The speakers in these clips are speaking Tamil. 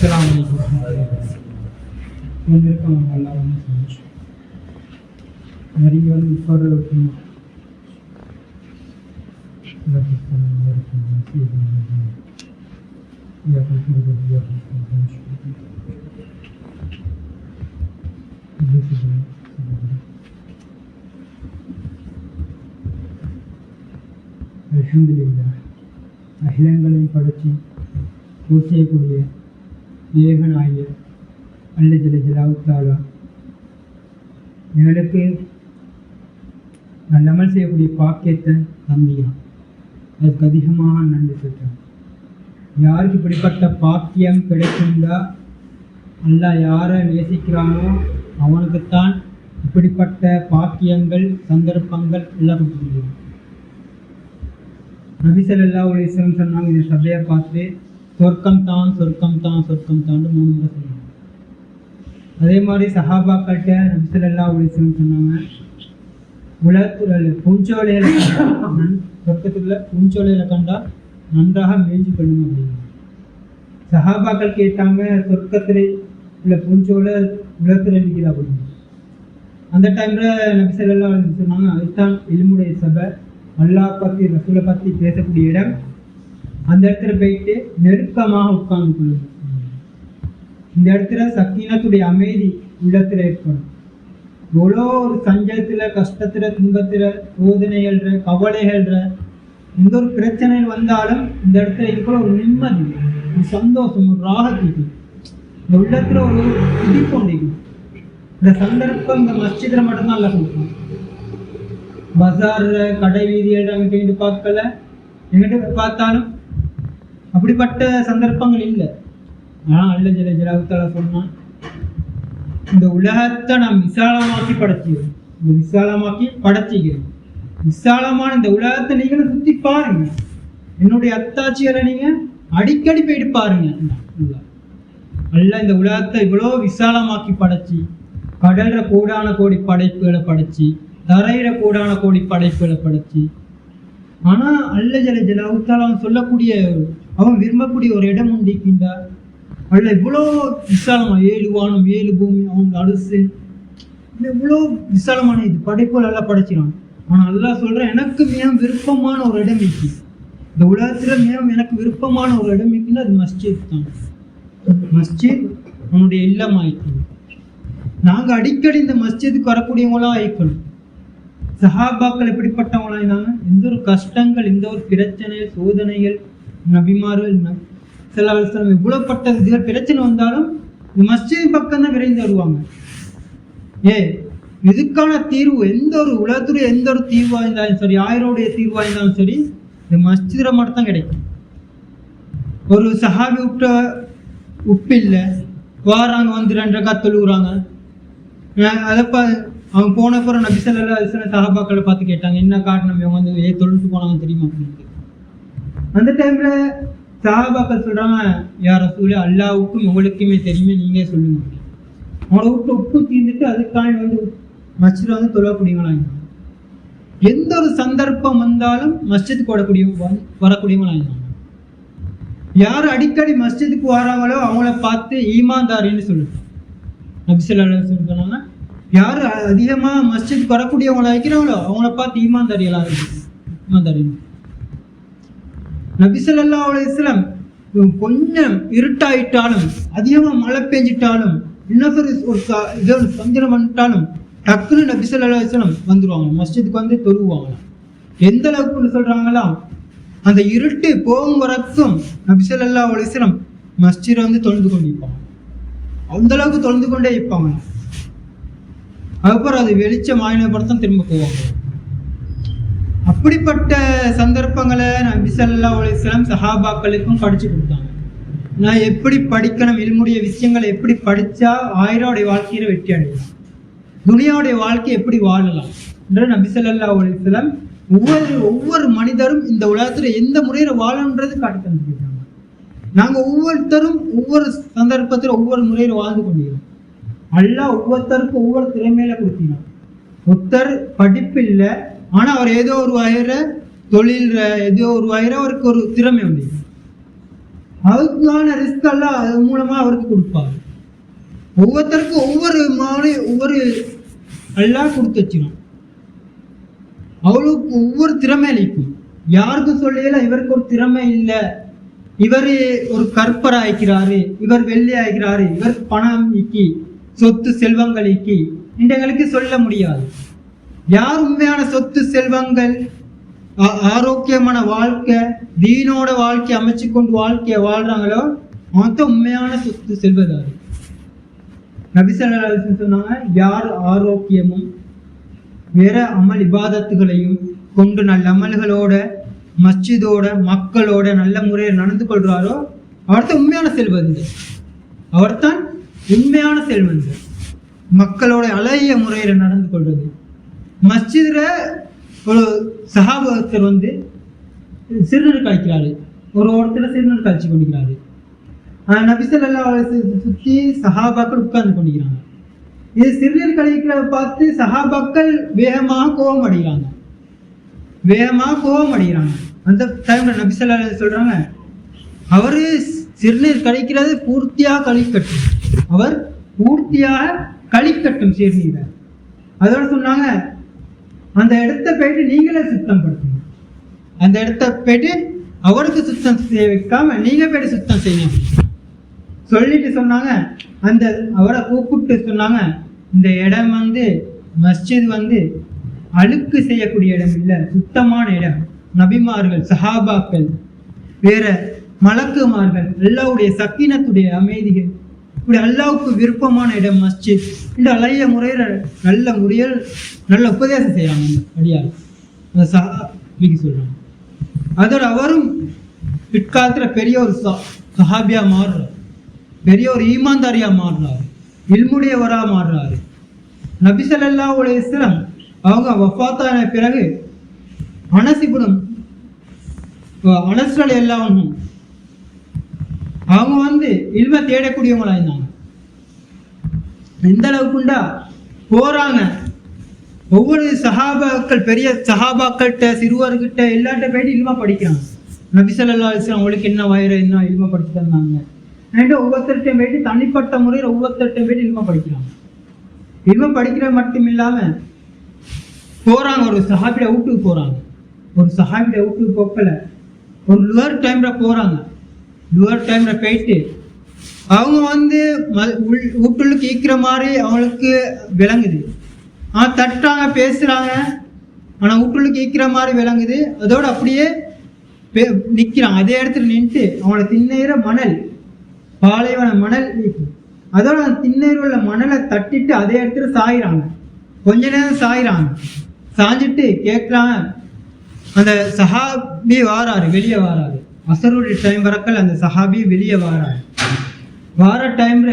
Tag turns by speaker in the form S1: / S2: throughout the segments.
S1: அஸ்ஸலாமு அலைக்கும். வந்திருக்கோம் நல்லா வந்து சந்தோஷம். நிறைய வந்து இப்போ அல்ஹம்துலில்லாஹ் அகிலங்களையும் படைச்சி செய்யக்கூடிய ஏகனாய அல்ல ஜல்ல ஜலாலுஹு எங்களுக்கு நல்லமல் செய்யக்கூடிய பாக்கியத்தை தந்தியான். அதுக்கு அதிகமாக நன்றி சொல்கிறேன். யாருக்கு இப்படிப்பட்ட பாக்கியம் கிடைக்கும்டா அல்லாஹ் யாரை நேசிக்கிறானோ அவனுக்குத்தான் இப்படிப்பட்ட பாக்கியங்கள் சந்தர்ப்பங்கள் எல்லாம் கொடுத்துருக்கோம். நபி ஸல்லல்லாஹு அலைஹி வஸல்லம் சொன்னாங்க, இந்த சபையை பார்த்து சொர்க்கம் தான் சொர்க்கம் தான் சொர்க்கம் தான் 3 முறை சொன்னாங்க. அதே மாதிரி சஹாபாக்கள்கிட்ட நபி ஸல்லல்லாஹு அலைஹி வஸல்லம் சொன்னாங்க, உலகத்துல பூஞ்சோலையில சொர்க்கத்துல பூஞ்சோலையில கண்டா நன்றாக மேய்ச்சி கொள்ளுங்க அப்படின்னு. சஹாபாக்கள் கேட்டாங்க, சொர்க்கத்துல உள்ள பூஞ்சோலை உலகத்துல நிற்கிறா அப்படின்னு. அந்த டைம்ல நபி ஸல்லல்லாஹு அலைஹி வஸல்லம் சொன்னாங்க, அதுதான் இல்முடைய சபை, அல்லாஹ் பற்றி ரசூலை பற்றி பேசக்கூடிய இடம். அந்த இடத்துல போயிட்டு நெருக்கமாக உட்கார்ந்து கொள்ளுங்க. இந்த இடத்துல சக்கீனத்துடைய அமைதி உள்ளத்துல ஏற்படும். எவ்வளோ ஒரு சஞ்சலத்துல கஷ்டத்துல துன்பத்துல சோதனைகள்ற கவலைகள்ற எந்த ஒரு பிரச்சனைகள் வந்தாலும் இந்த இடத்துல இருக்கிற ஒரு நிம்மதி, ஒரு சந்தோஷம், ஒரு ராகத்துக்கு இந்த உள்ளத்துல ஒரு துடிப்பொண்டிக்கும். இந்த சந்தர்ப்பம் இந்த மஸ்ஜித்ல மட்டும்தான் அல்ல கொடுக்கும். பஜார்ல கடை வீதிகள் அங்கிட்டு பார்க்கல, எங்கிட்ட பார்த்தாலும் அப்படிப்பட்ட சந்தர்ப்பங்கள் இல்லை. ஆனால் அல்ல ஜல்ல ஜலாலுஹு சொன்னான், இந்த உலகத்தை நான் விசாலமாக்கி படைச்சிக்கிறேன். இந்த விசாலமாக்கி படைச்சிக்கிறேன். விசாலமான இந்த உலகத்தை நீங்களும் சுற்றி பாருங்க. என்னுடைய அத்தாட்சிகளை நீங்க அடிக்கடி போயிட்டு பாருங்க. அல்ல இந்த உலகத்தை இவ்வளோ விசாலமாக்கி படைச்சி, கடல்ற கோடான கோடி படைப்புகளை படைச்சி, தரையில கோடான கோடி படைப்புகளை படைச்சி, ஆனா அல்ல ஜல்ல ஜலாலுஹு அவன் சொல்லக்கூடிய அவன் விரும்பக்கூடிய ஒரு இடம் உண்டிக்கின்றார். அல்ல இவ்வளோ விசாலமா 7 வானம் 7 பூமி அவங்க அடுசு இவ்வளோ விசாலமான இது படைப்புகள் எல்லாம் படைச்சிடான். ஆனால் அல்லாஹ் சொல்றேன், எனக்கு மிகவும் விருப்பமான ஒரு இடம் இருக்கு இந்த உலகத்துல, மிகவும் எனக்கு விருப்பமான ஒரு இடம் இருக்குன்னா அது மஸ்ஜித் தான். மஸ்ஜித் அவனுடைய இல்லமாயிருக்கு. நாங்க அடிக்கடி இந்த மஸ்ஜிதுக்கு வரக்கூடியவங்களா ஆயிக்கணும். சஹாபாக்கள் எப்படிப்பட்டவங்களா இருந்தாங்க? எந்த ஒரு கஷ்டங்கள், எந்த ஒரு பிரச்சனை சோதனைகள், நபிமார்கள் ஸல்லல்லாஹு அலைஹி வஸல்லம் இவ்வளவுப்பட்ட இதுகள் பிரச்சனை வந்தாலும் மஸ்ஜித் பக்கம் தான் விரைந்து வருவாங்க. இதுக்கான தீர்வு எந்த ஒரு உலகத்துடைய எந்த ஒரு தீர்வா இருந்தாலும் சரி, ஆயிரோடைய தீர்வா இருந்தாலும் சரி, இந்த மஸ்ஜித்ல மட்டும் தான் கிடைக்கும். ஒரு சஹாபி உப்பு இல்லை வாராங்க, வந்து 2 ரக்காத் தொழுகிறாங்க. அதப்ப அவங்க போன பிறகு நபி ஸல்லல்லாஹு அலைஹி வஸல்லம் சஹாபாக்களை பார்த்து கேட்டாங்க, என்ன காரணம் இவங்க வந்து தொழுட்டு போனாங்க தெரியுமா அப்படின்னு. அந்த டைம்ல சஹாபாக்கள் சொல்றாங்க, யா ரசூலே, அல்லாஹ்வுக்கும் உங்களுக்குமே தெரியுமே, நீங்களே சொல்லுங்க. அவங்கள விட்டு உப்பு தீர்ந்துட்டு அதுக்கான வந்து மஸ்ஜித் வந்து தொழக்கூடியவங்களா. எந்த ஒரு சந்தர்ப்பம் வந்தாலும் மஸ்ஜிதுக்கு வரக்கூடியவங்களா இருந்தாங்க. யார் அடிக்கடி மஸ்ஜிதுக்கு வராங்களோ அவங்கள பார்த்து ஈமான்தாரின்னு சொல்லுங்க. நபி ஸல்லல்லாஹு அலைஹி வஸல்லம் சொன்னாங்க, யார் அதிகமா மஸ்ஜிதுக்கு வரக்கூடியவங்களா இருக்கிறாங்களோ அவங்கள பார்த்து ஈமான்தாரிகளா இருக்கு. ஈமான்தாரி. நபி ஸல்லல்லாஹு அலைஹி வஸல்லம் கொஞ்சம் இருட்டாயிட்டாலும், அதிகமா மழை பெஞ்சிட்டாலும், இன்னொரு ஒரு சந்திரம் வந்துட்டாலும் டக்குன்னு நபி ஸல்லல்லாஹு அலைஹி வஸல்லம் வந்துருவாங்க, மஸ்ஜிதுக்கு வந்து தொழுவாங்க. எந்த அளவுக்கு சொல்றாங்களா, அந்த இருட்டு போகும் வரைக்கும் நபி ஸல்லல்லாஹு அலைஹி வஸல்லம் மஸ்ஜிதை வந்து தொழுது கொண்டு இருப்பாங்க. அந்த அளவுக்கு தொழுது கொண்டே இருப்பாங்க. அதுக்கப்புறம் அது வெளிச்சம் ஆயின படத்தான் திரும்ப போவாங்க. அப்படிப்பட்ட சந்தர்ப்பங்களை நபி ஸல்லல்லாஹு அலைஹி வஸல்லம் சஹாபாக்களுக்கும் படிச்சு கொடுத்தாங்க. நான் எப்படி படிக்கணும், இல்முடைய விஷயங்களை எப்படி படிச்சா ஆயிரோடைய வாழ்க்கையில வெற்றி அடையலாம், துனியாவுடைய வாழ்க்கை எப்படி வாழலாம் என்று நபி ஸல்லல்லாஹு அலைஹி வஸல்லம் ஒவ்வொரு மனிதரும் இந்த உலகத்துல எந்த முறையில வாழன்றது காட்டி தந்துருக்காங்க. நாங்க ஒவ்வொருத்தரும் ஒவ்வொரு சந்தர்ப்பத்துல ஒவ்வொரு முறையில வாழ்ந்து கொண்டிருக்கோம். அல்லாஹ் ஒவ்வொருத்தருக்கும் ஒவ்வொரு திறமையில கொடுத்தீங்க. ஒருத்தர் படிப்பு இல்லை, ஆனா அவர் ஏதோ ஒரு வகையில தொழில், ஏதோ ஒரு வகையில அவருக்கு ஒரு திறமை உண்டு. அவருக்கான ரிஸ்க் எல்லாம் அது மூலமா அவருக்கு கொடுப்பாரு. ஒவ்வொருத்தருக்கும் ஒவ்வொரு எல்லாம் கொடுத்து வச்சிடும். அவளுக்கு ஒவ்வொரு திறமை அளிக்கும். யாருக்கும் சொல்லல இவருக்கு ஒரு திறமை இல்லை, இவர் ஒரு கற்பர் ஆயிக்கிறாரு, இவர் வெள்ளி ஆயிக்கிறாரு, இவருக்கு பணம் ஈக்கி சொத்து செல்வங்கள் ஈக்கி இன்றைங்களுக்கு சொல்ல முடியாது. யார் உண்மையான சொத்து செல்வங்கள் ஆரோக்கியமான வாழ்க்கை தீனோட வாழ்க்கை அமைச்சு கொண்டு வாழ்க்கையை வாழ்றாங்களோ அவன் உண்மையான சொத்து செல்வதாரு. நபி ஸல்லல்லாஹு அலைஹி வஸல்லம் சொன்னாங்க, யார் ஆரோக்கியமும் வேற அமல் இபாதத்துகளையும் கொண்டு நல்ல அமல்களோட மஸ்ஜிதோட மக்களோட நல்ல முறையில் நடந்து கொள்றாரோ அவர்தான் உண்மையான செல்வந்தர். அவர்தான் உண்மையான செல்வந்தர். மக்களோட அழகிய முறையில் நடந்து கொள்வது. மஸ்ஜிதுல ஒரு சஹாபத்தர் சிறுநீர் கழிக்கிறாரு, ஒரு இடத்துல சிறுநீர் கழிச்சு கொண்டிருக்கிறாரு. நபி ஸல்லல்லாஹு அலைஹி வஸல்லம் சுற்றி சஹாபாக்கள் உட்கார்ந்து கொண்டிருக்கிறாங்க. இது சிறுநீர் கழிக்கிறத பார்த்து சஹாபாக்கள் வேகமாக கோபம் அடைகிறாங்க. அந்த டைம்ல நபி ஸல்லல்லாஹு அலைஹி வஸல்லம் சொல்றாங்க, அவரு சிறுநீர் கழிக்கிறது பூர்த்தியாக கழிக்கட்டும், அவர் பூர்த்தியாக கழிக்கட்டும் சிறுநீரை. அதோட சொன்னாங்க, அந்த இடத்த போயிட்டு நீங்களே சுத்தம் படுத்துங்க. அந்த இடத்த போயிட்டு அவருக்கு சுத்தம் செய்ய வைக்காம நீங்க போயிட்டு சுத்தம் செய்யணும் சொல்லிட்டு சொன்னாங்க. அந்த அவரை கூப்பிட்டு சொன்னாங்க, இந்த இடம் மஸ்ஜித் அழுக்கு செய்யக்கூடிய இடம் இல்லை, சுத்தமான இடம். நபிமார்கள் சஹாபாக்கள் வேற மலக்குமார்கள் அல்லாஹ்வுடைய சக்கீனத்துடைய அமைதிகள் இப்படி அல்லாஹ்வுக்கு விருப்பமான இடம் மஸ்ஜித். இந்த அழகிய முறையில் நல்ல உபதேசம் செய்யறாங்க. அடியார் அந்த சஹாபிக்கு சொல்றாங்க. அதோட அவரும் பிற்காலத்துல பெரிய ஒரு சஹாபியா மாறுறாரு, பெரிய ஒரு ஈமான்தாரியா மாறுறாரு, இல்முடையவரா மாறுறாரு. நபி ஸல்லல்லாஹு அலைஹி வஸல்லம் அவங்க வஃபாத்தான பிறகு அனஸ் ரலியல்லாஹு அன்ஹு அவங்க இல்ம தேடக்கூடியவங்களா இருந்தாங்க. எந்த அளவுக்குண்டா போறாங்க, ஒவ்வொரு சஹாபாக்கள் பெரிய சஹாபாக்கள்கிட்ட சிறுவர்கிட்ட எல்லார்ட்ட போயிட்டு இல்மா படிக்கிறாங்க. நபி ஸல்லல்லாஹு அலைஹி வஸல்லம் அவங்களுக்கு என்ன வயிறு என்ன இல்மா படிச்சு தந்தாங்க. ஒவ்வொருத்தர்கிட்டையும் போயிட்டு தனிப்பட்ட முறையில் ஒவ்வொருத்தர்கிட்டையும் போயிட்டு இல்மா படிக்கிறாங்க. இல்மா படிக்கிறது மட்டும் இல்லாம போறாங்க, ஒரு சஹாபியோட வீட்டுக்கு போறாங்க. ஒரு சஹாபியோட வீட்டுக்கு போக்கல, ஒரு லுவர் டைம்ல போறாங்க. லுவர் டைம்ல போயிட்டு அவங்க வீட்டுக்கு ஈக்கிற மாதிரி அவங்களுக்கு விளங்குது. தட்டுறாங்க, பேசுறாங்க, ஆனா வீட்டுக்கு ஈக்கிற மாதிரி விளங்குது. அதோட அப்படியே நிக்கிறாங்க. அதே இடத்துல நின்று அவங்களோட திண்ணேற மணல், பாலைவன மணல், அதோட அந்த திண்ணேற உள்ள மணலை தட்டிட்டு அதே இடத்துல சாயிறாங்க. கொஞ்ச நேரம் சாயிறாங்க. சாஞ்சிட்டு கேட்குறாங்க. அந்த சஹாபி வாராரு, வெளியே வாராரு. அசருடைய டைம் வரக்கல் அந்த சஹாபி வெளியே வாராரு. வார டைம்ல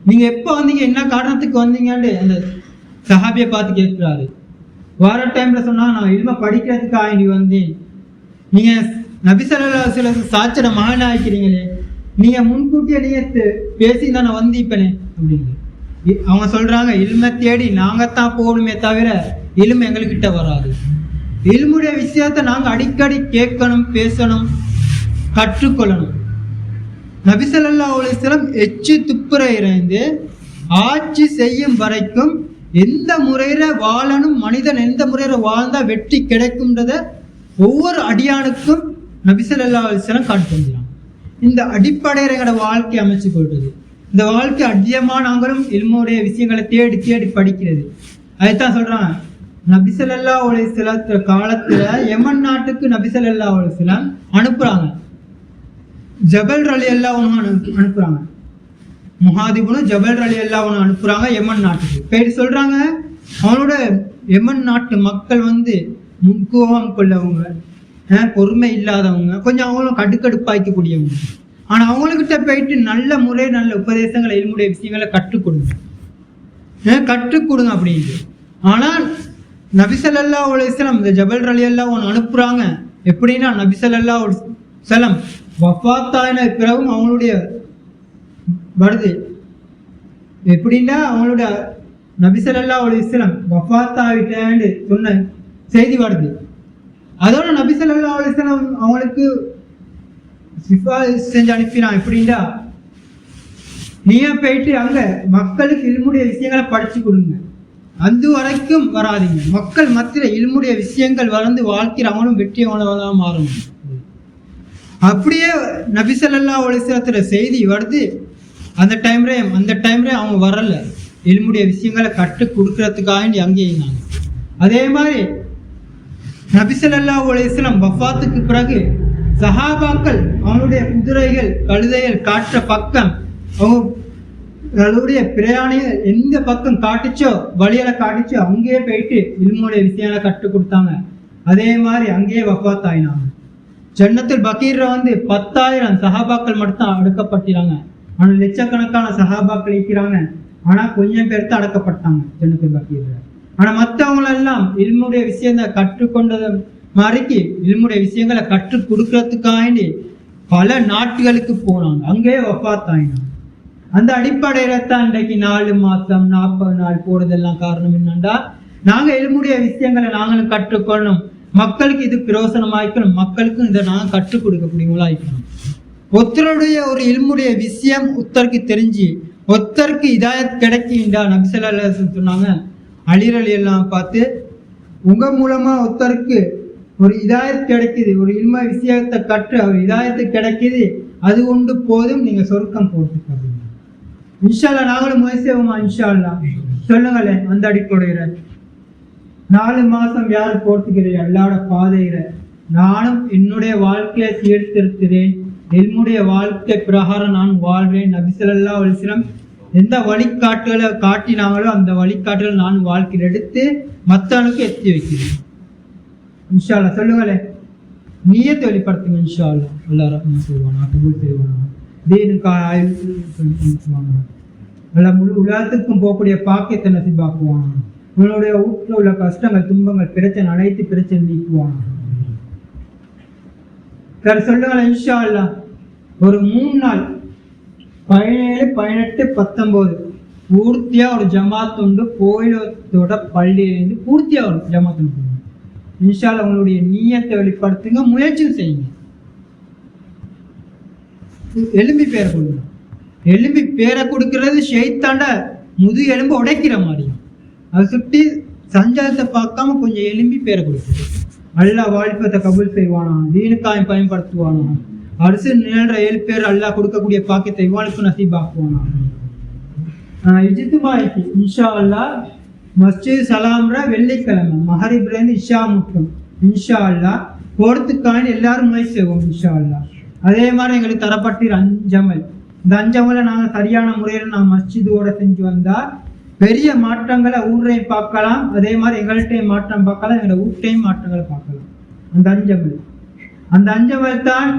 S1: நீங்க எப்போ வந்தீங்க, என்ன காரணத்துக்கு வந்தீங்கன்னு அந்த சஹாபியை பார்த்து கேட்கிறாரு. வார டைம்ல சொன்னா, நான் இல்ம படிக்கிறதுக்காக நீ வந்தேன். நீங்க நபி ஸல்லல்லாஹு அலைஹி வஸல்லம் சாச்சட மகன் ஆகிக்கிறீங்களே, நீங்க முன்கூட்டியே நீங்க பேசி தானே வந்தீப்பனே அப்படின்னு. அவங்க சொல்றாங்க, இல்ம தேடி நாங்கத்தான் போகணுமே தவிர இல்ம எங்ககிட்ட வராது. இல்முடைய விஷயத்தை நாங்க அடிக்கடி கேட்கணும், பேசணும், கற்றுக்கொள்ளணும். நபி ஸல்லல்லாஹு அலைஹி வஸல்லம் எச்சு துப்புர இறைந்து ஆட்சி செய்யும் வரைக்கும் எந்த முறையில வாழணும், மனிதன் எந்த முறையில வாழ்ந்தா வெற்றி கிடைக்கும்ன்றத ஒவ்வொரு அடியானுக்கும் நபி ஸல்லல்லாஹு அலைஹி வஸல்லம் காட்டி தந்தாங்க. இந்த அடிப்படையில எங்களோட வாழ்க்கை அமைச்சு கொள்றது. இந்த வாழ்க்கை அதிகமாக நாங்களும் இல்முடைய விஷயங்களை தேடி தேடி படிக்கிறது. அதுதான் சொல்றாங்க, நபி ஸல்லல்லாஹு அலைஹி வஸல்லம் காலத்துல யமன் நாட்டுக்கு நபி ஸல்லல்லாஹு அலைஹி வஸல்லம் அனுப்புறாங்க. ஜபல் ரலியல்லாஹு அன்ஹு அனுப்புறாங்க. முஹாதிபுனு ஜபல் ரலியல்லாஹு அன்ஹு அனுப்புறாங்க யமன் நாட்டுக்கு. போயிட்டு சொல்றாங்க, அவனோட யமன் நாட்டு மக்கள் முன்கோபம் கொள்ளவங்க, பொறுமை இல்லாதவங்க, கொஞ்சம் அவங்களும் கடுக்கடுப்பாய்க்கக்கூடியவங்க. ஆனா அவங்கக்கிட்ட போயிட்டு நல்ல முறை நல்ல உபதேசங்களை இல்முடைய விஷயங்களை கற்றுக் கொடுங்க அப்படின்ட்டு. ஆனால் நபி ஸல்லல்லாஹு அலைஹி வஸல்லம் இந்த ஜபல் ரலியல்லாஹு அன்ஹு அனுப்புறாங்க. எப்படின்னா, நபி ஸல்லல்லாஹு அலைஹி வஸல்லம் வஃபாத்தான பிறகும் அவங்களுடைய வருது. எப்படின்னா, அவங்களோட நபி ஸல்லல்லாஹு அலைஹி வஸல்லம் வஃபாத்தாயிட்டான்னு சொன்ன செய்தி வருது. அதோட நபி ஸல்லல்லாஹு அலைஹி வஸல்லம் அவங்களுக்கு சிபாரிசு செஞ்சு அனுப்பினான். எப்படின்னா, நீங்க போயிட்டு அங்க மக்களுக்கு இல்முடைய விஷயங்களை படிச்சு கொடுங்க, அந்த வரைக்கும் வராதிங்க. மக்கள் மத்தியில இல்முடைய விஷயங்கள் வளர்ந்து வாழ்க்கிறவங்களும் வெற்றியவங்களா மாறணும். அப்படியே நபி ஸல்லல்லாஹு அலைஹி வஸல்லம் செய்தி வருது. அந்த டைம்ல அவங்க வரல, இல்முடைய விஷயங்களை கற்று கொடுக்கறதுக்காக அங்கே இருந்தாங்க. அதே மாதிரி நபி ஸல்லல்லாஹு அலைஹி வஸல்லம் வஃபாத்துக்கு பிறகு சஹாபாக்கள் அவங்களுடைய குதிரைகள் கழுதைகள் காற்ற பக்கம், அவங்களுடைய பிரயாணிகள் எந்த பக்கம் காட்டுச்சோ வழியில காட்டுச்சோ அங்கேயே போயிட்டு இல்முடைய விஷயங்களை கற்றுக் கொடுத்தாங்க. அதே மாதிரி அங்கேயே வஃபாத் ஆயினாங்க. ஜன்னத்துல் பகீர்ல 10,000 சஹாபாக்கள் மட்டும் அடக்கப்பட்டிறாங்க. ஆனால் லட்சக்கணக்கான சஹாபாக்கள் இருக்கிறாங்க. ஆனா கொஞ்சம் பேர் தான் அடக்கப்பட்டாங்க ஜன்னத்துல் பகீர்ல. ஆனா மற்றவங்களெல்லாம் இல்முடைய விஷயத்தை கற்றுக்கொண்டது மாதிரிக்கு இல்முடைய விஷயங்களை கற்றுக் கொடுக்கறதுக்காண்டி பல நாட்டுகளுக்கு போனாங்க, அங்கேயே வஃபாத் ஆயினாங்க. அந்த அடிப்படையில தான் இன்றைக்கு 4 மாசம் 40 நாள் போறதெல்லாம் காரணம் என்னன்னா, நாங்க இல்முடைய விஷயங்களை நாங்களும் கற்றுக்கொள்ளணும், மக்களுக்கு இது பிரயோசனமாய்க்கணும், மக்களுக்கும் இதை நாங்கள் கற்றுக் கொடுக்கக்கூடியவங்களா ஆயிக்கணும். ஒருத்தருடைய ஒரு இல்முடைய விஷயம் ஒருத்தருக்கு தெரிஞ்சு ஒருத்தருக்கு இதாயத் கிடைக்கின்றா. நபி ஸல்லல்லாஹு அலைஹி வஸல்லம் சொன்னாங்க, அலிரலி எல்லாம் பார்த்து, உங்க மூலமா ஒருத்தருக்கு ஒரு இதாயத் கிடைக்குது, ஒரு இல்ம விஷயத்தை கற்று அவர் இதாயத்து கிடைக்குது, அது கொண்டு போதும், நீங்க சொர்க்கம் போட்டுக்க. இன்ஷா அல்லாஹ் நாங்களும் முயற்சி செய்வோமா? இன்ஷா அல்லாஹ் சொல்லுங்களேன். அந்த அடிப்படையில 4 மாசம் யாரு போட்டுக்கிறேன் அல்லாஹ்வோட பாதையில நானும் என்னுடைய வாழ்க்கையை சீர்திருத்துறேன், என்னுடைய வாழ்க்கை பிரகாரம் நான் வாழ்றேன். நபி ஸல்லல்லாஹு அலைஹி வஸல்லம் எந்த வழிகாட்டுகளை காட்டினாங்களோ அந்த வழிகாட்டுகள் நான் வாழ்க்கையில் எடுத்து மற்றவனுக்கு எத்தி வைக்கிறேன். இன்ஷா அல்லாஹ் சொல்லுங்களேன். நியத்தை வெளிப்படுத்துங்க. இன்ஷா அல்லாஹ் அல்லாஹ் ரஹ்மத் செய்வானா, கபூல் செய்வானா, தீனுக்காக ஆயுள்வானா, அல்ல முழு உலகத்துக்கும் போகக்கூடிய பாக்கியத்தை நசிபாக்குவானா, உங்களுடைய வீட்டில் உள்ள கஷ்டங்கள் துன்பங்கள் பிரச்சனை அனைத்து பிரச்சனை நீக்குவானா. சொல்லுங்களேன். இன்ஷா அல்லாஹ் ஒரு 3 நாள் 17, 18, 19 பூர்த்தியா ஒரு ஜமாத் உண்டு. கோயிலத்தோட பள்ளியிலிருந்து பூர்த்தியா ஒரு ஜமாத் உண்டு. இன்ஷா அல்லாஹ் உங்களுடைய நியத்தை வெளிப்படுத்துங்க, முயற்சியும் செய்யுங்க. எலும்பி பேரை கொடுங்க. எலும்பி பேரை கொடுக்கறது ஷைத்தாண்ட முது எலும்பு உடைக்கிற மாதிரியும், அதை சுற்றி சஞ்சாரத்தை பார்க்காம கொஞ்சம் எலும்பி பேரை கொடுக்குறது. அல்லாஹ் வாழ்க்கத்தை கபூல் செய்வானா, தீனுக்காயம் பயன்படுத்துவானா, அரசு நிகழ்ற 7 பேர் அல்லாஹ் கொடுக்கக்கூடிய பாக்கியத்தை இவாளுக்கு நசீபாக்குவானா. இஜ்திமாய்க்கு இன்ஷா அல்லாஹ் மஸ்ஜித் சலாம்ற வெள்ளிக்கிழமை மஹரிப்லேருந்து இஷா முட்டும் இன்ஷா அல்லாஹ் போகிறதுக்காண்டி எல்லாரும் முயற்சி செய்வோம் இன்ஷா அல்லாஹ். அதே மாதிரி எங்களுக்கு தரப்பட்ட 5 அமல், இந்த 5 அமலை நாங்கள் சரியான முறையில் நான் மஸ்ஜிதோட செஞ்சு வந்தால் பெரிய மாற்றங்களை ஊரையும் பார்க்கலாம், அதே மாதிரி எங்கள்கிட்டையும் மாற்றம் பார்க்கலாம், எங்களோட வீட்டையும் மாற்றங்களை பார்க்கலாம். அந்த 5 அமல், அந்த 5 அமல் தான்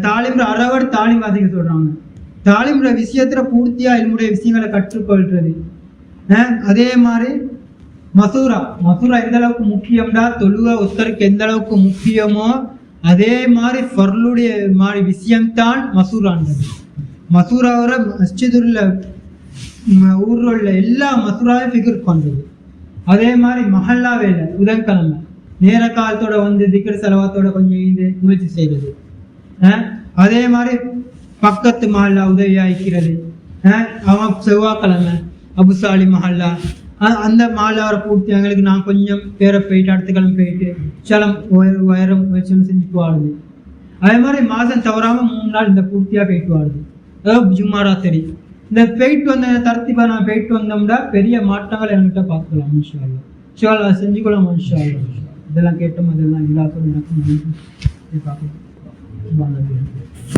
S1: தாலிம் அறவர் தாலிம் வாசிக்க சொல்றாங்க. தாலிம்ற விஷயத்துல பூர்த்தியா இல்முடைய விஷயங்களை கற்றுக்கொள்றது. அதே மாதிரி மசூரா எந்த அளவுக்கு முக்கியம்டா, தொழுகை ஒருத்தருக்கு எந்த அளவுக்கு முக்கியமோ அதே மாதிரி ஃபர்லுடைய மாதிரி விஷயம்தான் மசூரான்றது. மசூராவோட மஸ்ஜிதுள்ள ஊரில் உள்ள எல்லா மசூராவையும் ஃபிகர் பண்ணுறது. அதே மாதிரி மஹல்லா வேலை புதன்கிழமை நேர காலத்தோட திக்ர் செலவாத்தோட கொஞ்சம் இது முயற்சி செய்கிறது. அதே மாதிரி பக்கத்து மஹல்லா உதவியாகிறது. அவன் செவ்வாய்க்கிழமை அபுசாலி மஹல்லா, அந்த மஹல்லாவை பூர்த்தி எங்களுக்கு நான் கொஞ்சம் பேரை போயிட்டு அடுத்த கிழமை போயிட்டு சலம் உயரம் வச்சுன்னு செஞ்சுட்டு வாழுது. அதே மாதிரி மாதம் தவறாமல் 3 நாள் இந்த பூர்த்தியாக போயிட்டு வாழுது. அதாவது ஜும்மாராத்திரி இந்த போயிட்டு வந்த தரத்திப்பா நான் போயிட்டு வந்தோம்னா பெரிய மாற்றங்கள் என்கிட்ட பார்க்கலாம். இன்ஷா அல்லாஹ் இன்ஷா அல்லாஹ் செஞ்சுக்கலாம். இன்ஷா அல்லாஹ் இதெல்லாம் கேட்டோம், அதெல்லாம் எல்லாத்துக்கும் எனக்கு பார்க்கலாம்.